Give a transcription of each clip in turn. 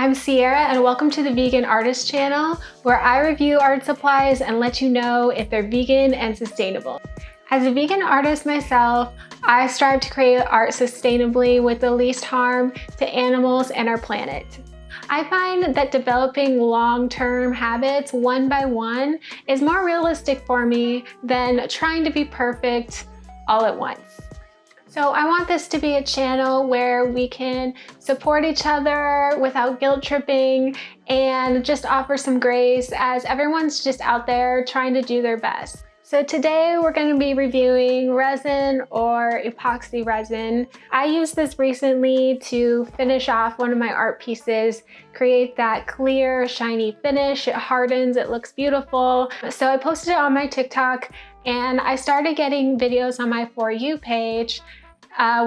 I'm Sierra and welcome to the Vegan Artist channel, where I review art supplies and let you know if they're vegan and sustainable. As a vegan artist myself, I strive to create art sustainably with the least harm to animals and our planet. I find that developing long-term habits one by one is more realistic for me than trying to be perfect all at once. So I want this to be a channel where we can support each other without guilt tripping and just offer some grace as everyone's just out there trying to do their best. So today we're going to be reviewing resin or epoxy resin. I used this recently to finish off one of my art pieces, create that clear, shiny finish. It hardens, it looks beautiful. So I posted it on my TikTok and I started getting videos on my For You page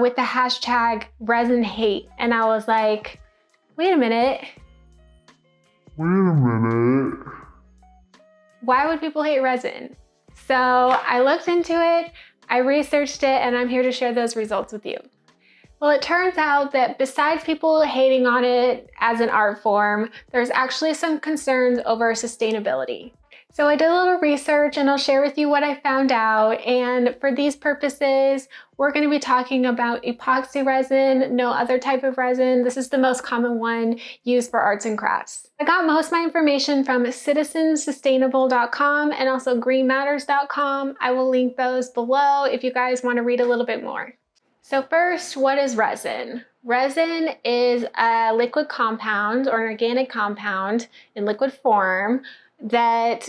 with the hashtag resin hate. And I was like, wait a minute. Why would people hate resin? So I looked into it, I researched it, and I'm here to share those results with you. Well, it turns out that besides people hating on it as an art form, there's actually some concerns over sustainability. So I did a little research and I'll share with you what I found out. And for these purposes, we're going to be talking about epoxy resin, no other type of resin. This is the most common one used for arts and crafts. I got most of my information from citizensustainable.com and also greenmatters.com. I will link those below if you guys want to read a little bit more. So first, what is resin? Resin is a liquid compound or an organic compound in liquid form that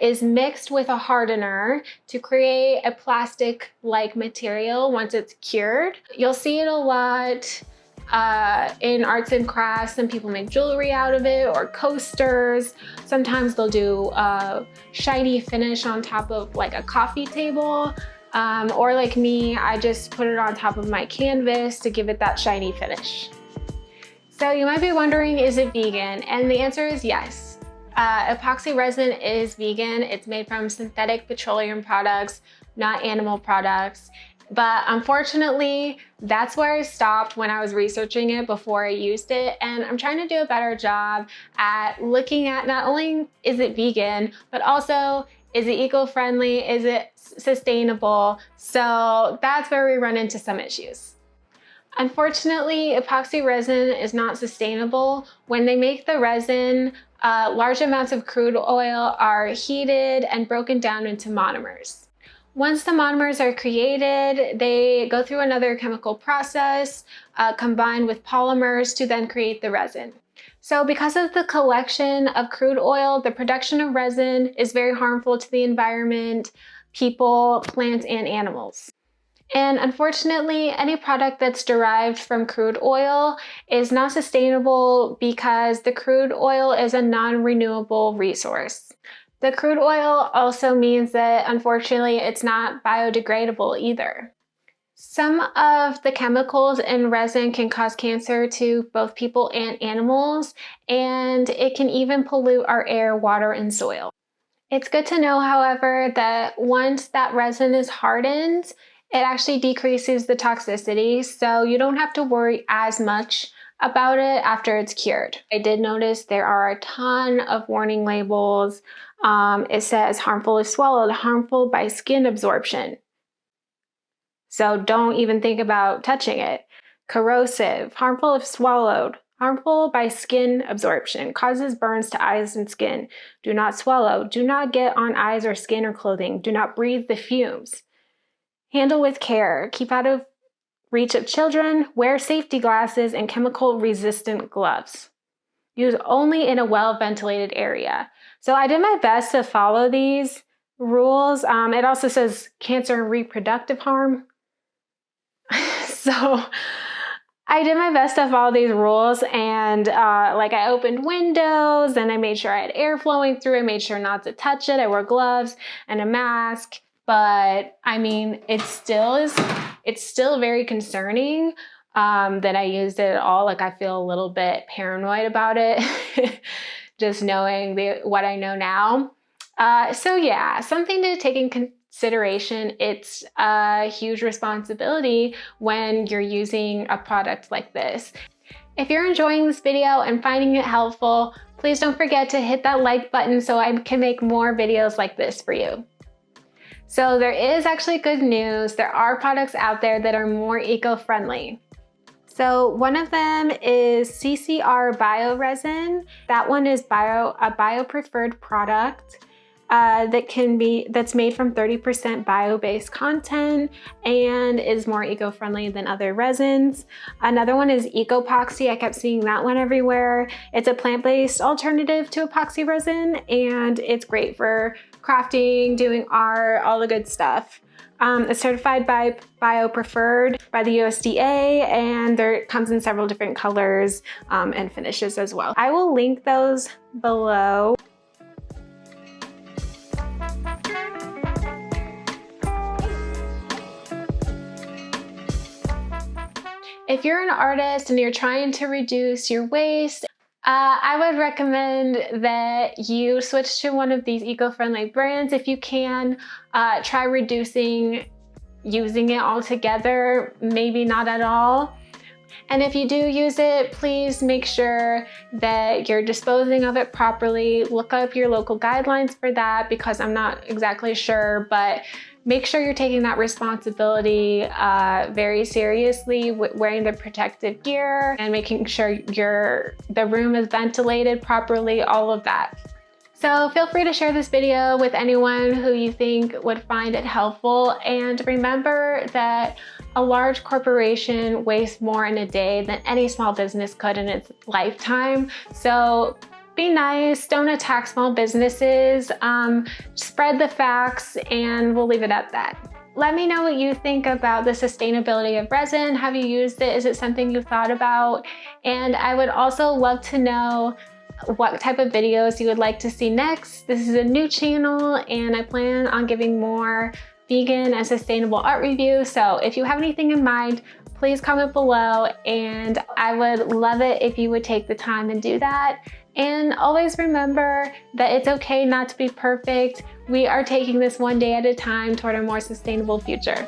is mixed with a hardener to create a plastic-like material once it's cured. You'll see it a lot in arts and crafts. Some people make jewelry out of it or coasters. Sometimes they'll do a shiny finish on top of like a coffee table. Or like me, I just put it on top of my canvas to give it that shiny finish. So you might be wondering, is it vegan? And the answer is yes. Epoxy resin is vegan. It's made from synthetic petroleum products, not animal products. But unfortunately, that's where I stopped when I was researching it before I used it. And I'm trying to do a better job at looking at not only is it vegan, but also is it eco-friendly? Is it sustainable? So that's where we run into some issues. Unfortunately, epoxy resin is not sustainable. When they make the resin, large amounts of crude oil are heated and broken down into monomers. Once the monomers are created, they go through another chemical process combined with polymers to then create the resin. So because of the collection of crude oil, the production of resin is very harmful to the environment, people, plants, and animals. And unfortunately, any product that's derived from crude oil is not sustainable because the crude oil is a non-renewable resource. The crude oil also means that unfortunately it's not biodegradable either. Some of the chemicals in resin can cause cancer to both people and animals, and it can even pollute our air, water, and soil. It's good to know, however, that once that resin is hardened, it actually decreases the toxicity, so you don't have to worry as much about it after it's cured. I did notice there are a ton of warning labels. It says harmful if swallowed, harmful by skin absorption. So don't even think about touching it. Corrosive, harmful if swallowed, harmful by skin absorption, causes burns to eyes and skin. Do not swallow, do not get on eyes or skin or clothing, do not breathe the fumes. Handle with care, keep out of reach of children, wear safety glasses and chemical resistant gloves. Use only in a well-ventilated area. So I did my best to follow these rules. It also says cancer and reproductive harm. So I did my best to follow these rules, and like I opened windows and I made sure I had air flowing through. I made sure not to touch it. I wore gloves and a mask. But I mean, it's still very concerning that I used it at all. Like I feel a little bit paranoid about it, just knowing what I know now. So yeah, something to take in consideration. It's a huge responsibility when you're using a product like this. If you're enjoying this video and finding it helpful, please don't forget to hit that like button so I can make more videos like this for you. So there is actually good news. There are products out there that are more eco-friendly. So one of them is CCR Bio Resin. That one is a bio-preferred product that's made from 30% bio-based content and is more eco-friendly than other resins. Another one is Epoxy. I kept seeing that one everywhere. It's a plant-based alternative to epoxy resin, and it's great for crafting, doing art, all the good stuff. It's certified by bio-preferred by the USDA, and it comes in several different colors and finishes as well. I will link those below. If you're an artist and you're trying to reduce your waste, I would recommend that you switch to one of these eco-friendly brands. If you can, try reducing using it altogether, maybe not at all. And if you do use it, please make sure that you're disposing of it properly. Look up your local guidelines for that, because I'm not exactly sure, but make sure you're taking that responsibility very seriously, wearing the protective gear and making sure the room is ventilated properly, all of that. So feel free to share this video with anyone who you think would find it helpful. And remember that a large corporation wastes more in a day than any small business could in its lifetime. So be nice, don't attack small businesses, spread the facts, and we'll leave it at that. Let me know what you think about the sustainability of resin. Have you used it? Is it something you thought about? And I would also love to know what type of videos you would like to see next. This is a new channel, and I plan on giving more vegan and sustainable art reviews. So if you have anything in mind, please comment below, and I would love it if you would take the time and do that. And always remember that it's okay not to be perfect. We are taking this one day at a time toward a more sustainable future.